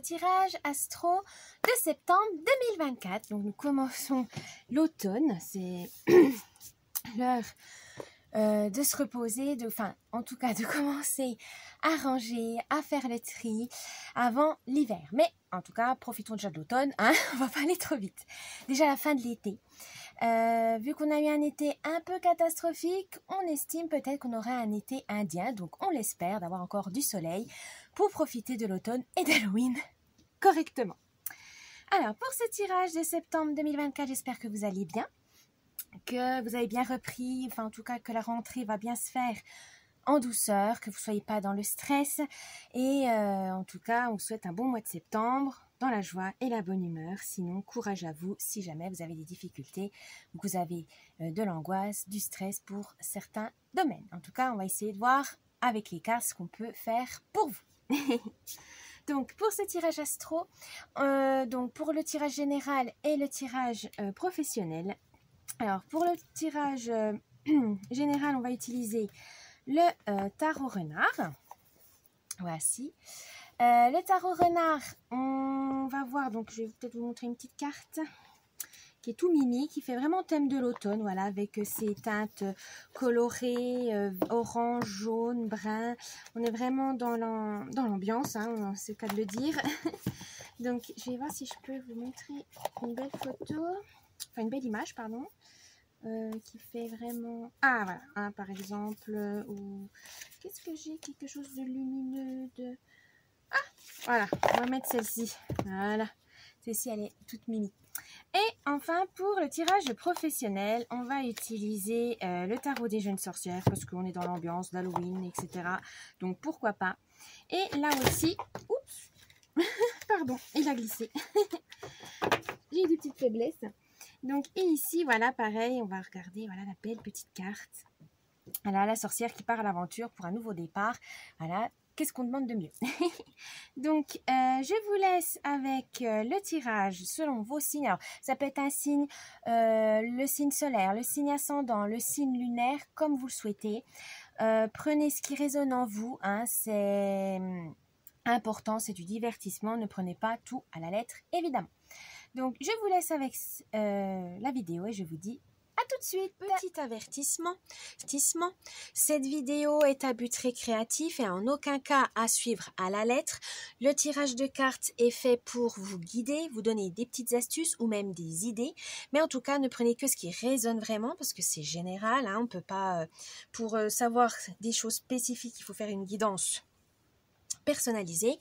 tirage astro de septembre 2024. Donc nous commençons l'automne, c'est l'heure de se reposer, en tout cas de commencer à ranger, à faire le tri avant l'hiver. Mais en tout cas, profitons déjà de l'automne, hein, on va pas aller trop vite. Déjà la fin de l'été. Vu qu'on a eu un été un peu catastrophique, on estime peut-être qu'on aura un été indien, donc on l'espère d'avoir encore du soleil pour profiter de l'automne et d'Halloween correctement. Alors pour ce tirage de septembre 2024, j'espère que vous allez bien, que vous avez bien repris, en tout cas que la rentrée va bien se faire en douceur, que vous ne soyez pas dans le stress et en tout cas on vous souhaite un bon mois de septembre dans la joie et la bonne humeur. Sinon courage à vous si jamais vous avez des difficultés ou que vous avez de l'angoisse, du stress pour certains domaines. En tout cas on va essayer de voir avec les cartes ce qu'on peut faire pour vous. Donc pour ce tirage astro, donc pour le tirage général et le tirage professionnel. Alors pour le tirage général on va utiliser le tarot renard. Voici. Le tarot renard, on va voir, donc je vais peut-être vous montrer une petite carte qui est tout mimi, qui fait vraiment thème de l'automne, voilà, avec ses teintes colorées, orange, jaune, brun. On est vraiment dans l'ambiance, hein, c'est le cas de le dire. Donc je vais voir si je peux vous montrer une belle photo, enfin une belle image, pardon. Qui fait vraiment... Ah, voilà, hein, par exemple, ou... Qu'est-ce que j'ai? Quelque chose de lumineux, de... Ah, voilà, on va mettre celle-ci. Voilà, celle-ci, elle est toute mimi. Et enfin, pour le tirage professionnel, on va utiliser le tarot des jeunes sorcières, parce qu'on est dans l'ambiance d'Halloween, etc. Donc, pourquoi pas. Et là aussi... Oups. Pardon, il a glissé. J'ai eu des petites faiblesses. Donc, et ici, voilà, pareil, on va regarder, voilà, la belle petite carte. Voilà, la sorcière qui part à l'aventure pour un nouveau départ. Voilà, qu'est-ce qu'on demande de mieux? Donc, je vous laisse avec le tirage selon vos signes. Alors, ça peut être un signe, le signe solaire, le signe ascendant, le signe lunaire, comme vous le souhaitez. Prenez ce qui résonne en vous, hein, c'est important, c'est du divertissement. Ne prenez pas tout à la lettre, évidemment. Donc, je vous laisse avec la vidéo et je vous dis à tout de suite. Petit avertissement, cette vidéo est à but récréatif et en aucun cas à suivre à la lettre. Le tirage de cartes est fait pour vous guider, vous donner des petites astuces ou même des idées. Mais en tout cas, ne prenez que ce qui résonne vraiment parce que c'est général. Hein, on ne peut pas, pour savoir des choses spécifiques, il faut faire une guidance personnalisé,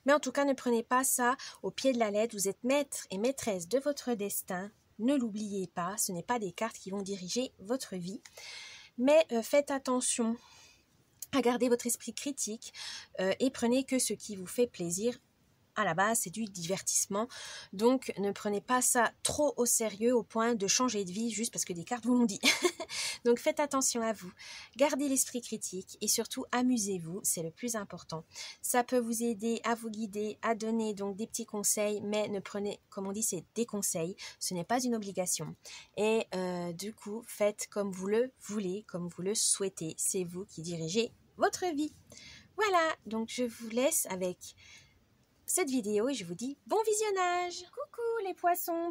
mais en tout cas ne prenez pas ça au pied de la lettre. Vous êtes maître et maîtresse de votre destin, ne l'oubliez pas, ce n'est pas des cartes qui vont diriger votre vie, mais faites attention à garder votre esprit critique et prenez que ce qui vous fait plaisir. À la base, c'est du divertissement, donc ne prenez pas ça trop au sérieux au point de changer de vie juste parce que des cartes vous l'ont dit. Donc faites attention à vous, gardez l'esprit critique et surtout amusez-vous, c'est le plus important. Ça peut vous aider à vous guider, à donner donc des petits conseils, mais ne prenez, comme on dit, c'est des conseils, ce n'est pas une obligation. Et du coup, faites comme vous le voulez, comme vous le souhaitez, c'est vous qui dirigez votre vie. Voilà, donc je vous laisse avec cette vidéo et je vous dis bon visionnage. Coucou les poissons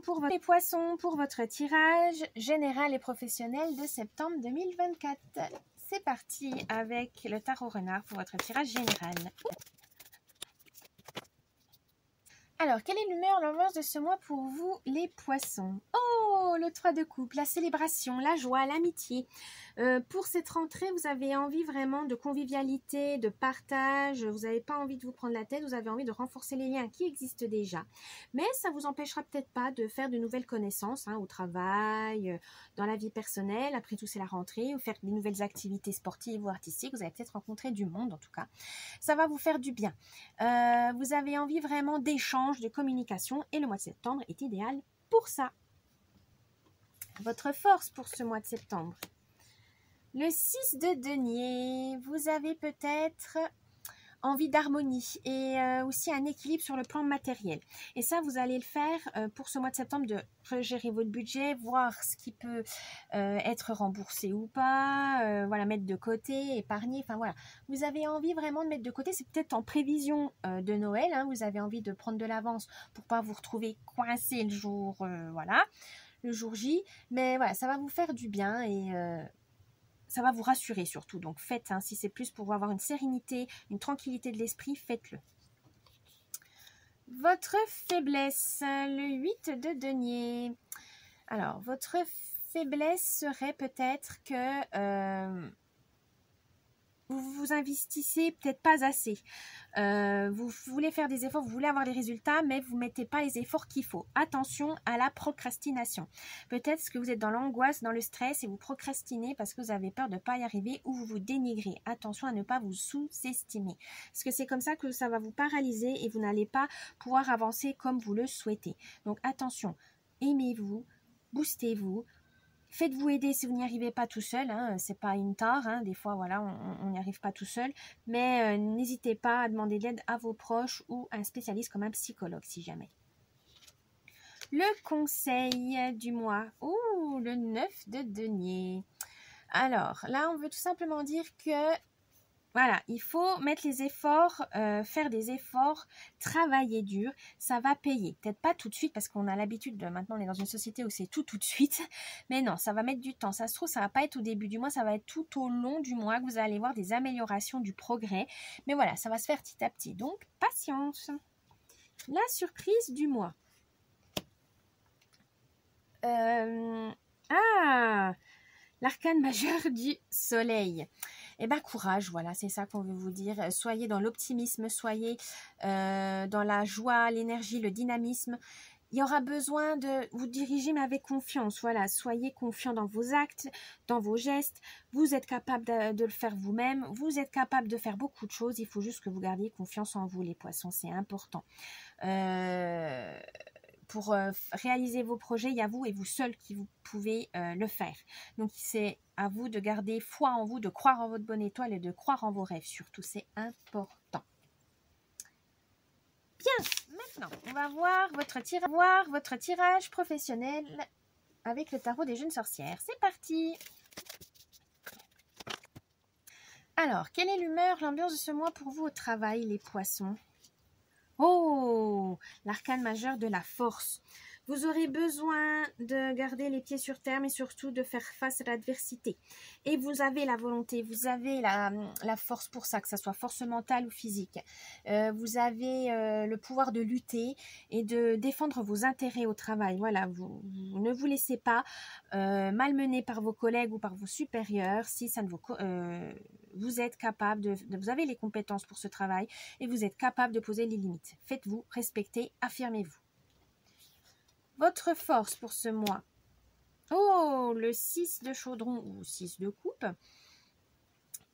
pour votre tirage général et professionnel de septembre 2024. C'est parti avec le tarot renard pour votre tirage général. Alors, quelle est l'humeur, l'ambiance de ce mois pour vous, les poissons? Oh, le 3 de coupe, la célébration, la joie, l'amitié. Pour cette rentrée, vous avez envie vraiment de convivialité, de partage. Vous n'avez pas envie de vous prendre la tête, vous avez envie de renforcer les liens qui existent déjà. Mais ça ne vous empêchera peut-être pas de faire de nouvelles connaissances hein, au travail, dans la vie personnelle. Après tout, c'est la rentrée. Ou faire des nouvelles activités sportives ou artistiques. Vous allez peut-être rencontrer du monde, en tout cas. Ça va vous faire du bien. Vous avez envie vraiment d'échanges, de communication et le mois de septembre est idéal pour ça. Votre force pour ce mois de septembre. Le 6 de denier, vous avez peut-être envie d'harmonie et aussi un équilibre sur le plan matériel. Et ça, vous allez le faire pour ce mois de septembre, de regérer votre budget, voir ce qui peut être remboursé ou pas, voilà, mettre de côté, épargner, enfin voilà. Vous avez envie vraiment de mettre de côté, c'est peut-être en prévision de Noël, hein, vous avez envie de prendre de l'avance pour pas vous retrouver coincé le jour, voilà, le jour J, mais voilà, ça va vous faire du bien et ça va vous rassurer surtout, donc faites, hein, si c'est plus pour avoir une sérénité, une tranquillité de l'esprit, faites-le. Votre faiblesse, le 8 de denier. Alors, votre faiblesse serait peut-être que vous vous investissez peut-être pas assez. Vous voulez faire des efforts, vous voulez avoir des résultats, mais vous ne mettez pas les efforts qu'il faut. Attention à la procrastination. Peut-être que vous êtes dans l'angoisse, dans le stress et vous procrastinez parce que vous avez peur de ne pas y arriver ou vous vous dénigrez. Attention à ne pas vous sous-estimer. Parce que c'est comme ça que ça va vous paralyser et vous n'allez pas pouvoir avancer comme vous le souhaitez. Donc attention, aimez-vous, boostez-vous. Faites-vous aider si vous n'y arrivez pas tout seul, hein, c'est pas une tare, hein, des fois voilà, on n'y arrive pas tout seul, mais n'hésitez pas à demander de l'aide à vos proches ou à un spécialiste comme un psychologue si jamais. Le conseil du mois, le 9 de denier. Alors là, on veut tout simplement dire que voilà, il faut mettre les efforts, faire des efforts, travailler dur, ça va payer. Peut-être pas tout de suite parce qu'on a l'habitude de, maintenant on est dans une société où c'est tout de suite, mais non, ça va mettre du temps. Ça se trouve, ça va pas être au début du mois, ça va être tout au long du mois que vous allez voir des améliorations, du progrès. Mais voilà, ça va se faire petit à petit. Donc, patience. La surprise du mois. L'arcane majeur du soleil. Eh bien, courage, voilà, c'est ça qu'on veut vous dire. Soyez dans l'optimisme, soyez dans la joie, l'énergie, le dynamisme. Il y aura besoin de vous diriger, mais avec confiance. Voilà, soyez confiant dans vos actes, dans vos gestes. Vous êtes capable de le faire vous-même. Vous êtes capable de faire beaucoup de choses. Il faut juste que vous gardiez confiance en vous, les poissons. C'est important. Pour réaliser vos projets, il y a vous et vous seul qui vous pouvez le faire. Donc, c'est à vous de garder foi en vous, de croire en votre bonne étoile et de croire en vos rêves. Surtout, c'est important. Bien, maintenant, on va voir votre tirage professionnel avec le tarot des jeunes sorcières. C'est parti! Alors, quelle est l'humeur, l'ambiance de ce mois pour vous au travail, les poissons? Oh, l'arcane majeur de la force. Vous aurez besoin de garder les pieds sur terre, mais surtout de faire face à l'adversité. Et vous avez la volonté, vous avez la force pour ça, que ce soit force mentale ou physique. Vous avez le pouvoir de lutter et de défendre vos intérêts au travail. Voilà, vous ne vous laissez pas malmener par vos collègues ou par vos supérieurs si ça ne vous êtes capable vous avez les compétences pour ce travail et vous êtes capable de poser les limites. Faites-vous respecter, affirmez-vous. Votre force pour ce mois. Oh, le 6 de chaudron ou 6 de coupe.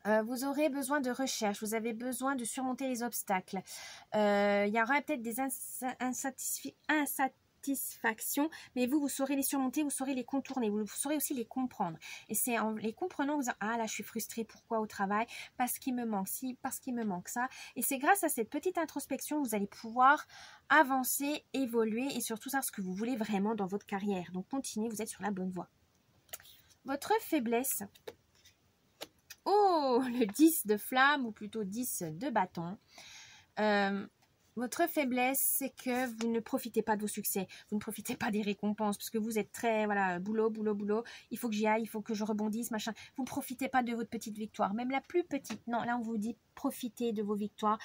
Vous aurez besoin de recherche, vous avez besoin de surmonter les obstacles. Il y aura peut-être des insatisfactions, mais vous saurez les surmonter, vous saurez les contourner, vous saurez aussi les comprendre. Et c'est en les comprenant, vous dites, ah là je suis frustrée, pourquoi au travail? Parce qu'il me manque ci, parce qu'il me manque ça. Et c'est grâce à cette petite introspection que vous allez pouvoir avancer, évoluer et surtout savoir ce que vous voulez vraiment dans votre carrière. Donc continuez, vous êtes sur la bonne voie. Votre faiblesse. Oh, le 10 de flamme ou plutôt 10 de bâton. Votre faiblesse, c'est que vous ne profitez pas de vos succès. Vous ne profitez pas des récompenses parce que vous êtes très, voilà, boulot. Il faut que j'y aille, il faut que je rebondisse, machin. Vous ne profitez pas de votre petite victoire, même la plus petite. Non, là, on vous dit profitez de vos victoires.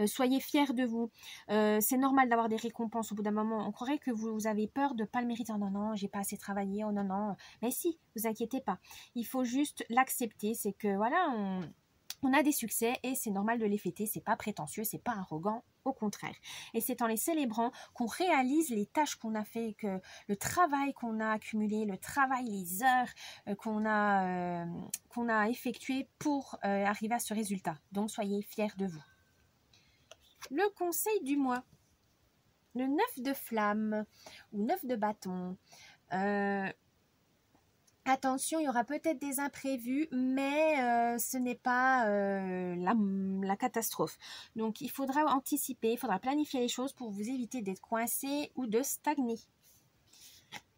Soyez fiers de vous. C'est normal d'avoir des récompenses au bout d'un moment. On croirait que vous avez peur de ne pas le mériter. Oh, non, j'ai pas assez travaillé. Oh non. Mais si, vous inquiétez pas. Il faut juste l'accepter. C'est que, voilà, on a des succès et c'est normal de les fêter, c'est pas prétentieux, c'est pas arrogant, au contraire. Et c'est en les célébrant qu'on réalise les tâches qu'on a fait, que le travail qu'on a accumulé, le travail, les heures qu'on a effectué pour arriver à ce résultat. Donc soyez fiers de vous. Le conseil du mois. Le 9 de flamme ou 9 de bâton. attention, il y aura peut-être des imprévus, mais ce n'est pas la catastrophe. Donc, il faudra anticiper, il faudra planifier les choses pour vous éviter d'être coincé ou de stagner.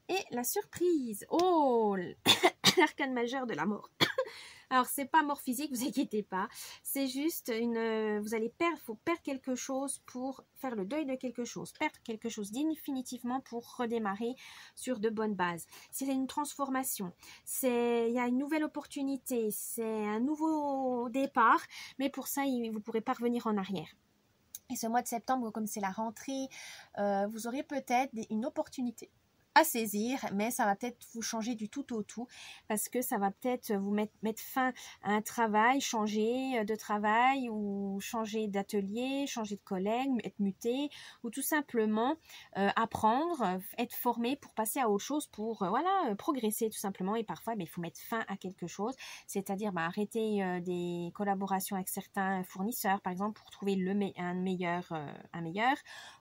Et la surprise, oh, l'arcane majeur de la mort. Alors, c'est pas mort physique, vous inquiétez pas. C'est juste vous allez faut perdre quelque chose pour faire le deuil de quelque chose. Perdre quelque chose définitivement pour redémarrer sur de bonnes bases. C'est une transformation. Il y a une nouvelle opportunité. C'est un nouveau départ. Mais pour ça, vous ne pourrez pas revenir en arrière. Et ce mois de septembre, comme c'est la rentrée, vous aurez peut-être une opportunité à saisir, mais ça va peut-être vous changer du tout au tout, parce que ça va peut-être vous mettre fin à un travail, changer de travail ou changer d'atelier, changer de collègue, être muté, ou tout simplement apprendre, être formé pour passer à autre chose, pour voilà, progresser tout simplement. Et parfois il faut mettre fin à quelque chose, c'est-à-dire arrêter des collaborations avec certains fournisseurs par exemple pour trouver un meilleur,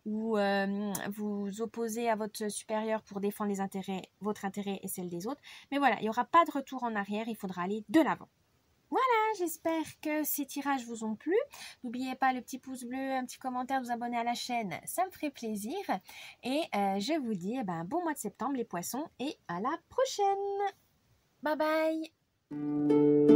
ou vous opposer à votre supérieur pour défendre votre intérêt et celle des autres. Mais voilà, il n'y aura pas de retour en arrière, il faudra aller de l'avant. Voilà, j'espère que ces tirages vous ont plu. N'oubliez pas le petit pouce bleu, un petit commentaire, vous abonner à la chaîne, ça me ferait plaisir. Et je vous dis bon mois de septembre les poissons et à la prochaine. Bye bye.